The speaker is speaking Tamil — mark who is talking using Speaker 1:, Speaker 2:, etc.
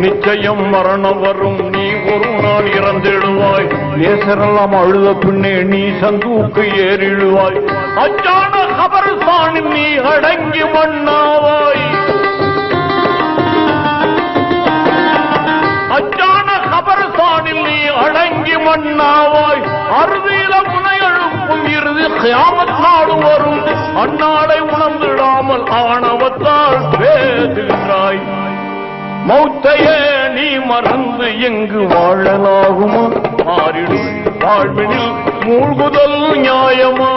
Speaker 1: நிச்சயம் மரணம் வரும், நீ ஒரு நாள் இறந்திடுவாய். நேசரெல்லாம் அழுத பின்னே நீ சந்தூக்கு ஏறிடுவாய். அச்சான கபர்ஸ்தானில் நீ அடங்கி மண்ணாவாய். அச்சான கபர்ஸ்தானில் நீ அடங்கி மண்ணாவாய். அறுதியில முனை எழுப்பும் இறுதி கியாமத் நாடு வரும். அந்நாளை உணர்ந்திடாமல் ஆணவத்தால் பேசுகிறாய். மௌத்தையே நீ மறந்து எங்கு வாழலாகுமா? மாறிடும் வாழ்வினில் மூழ்குதல் நியாயமா?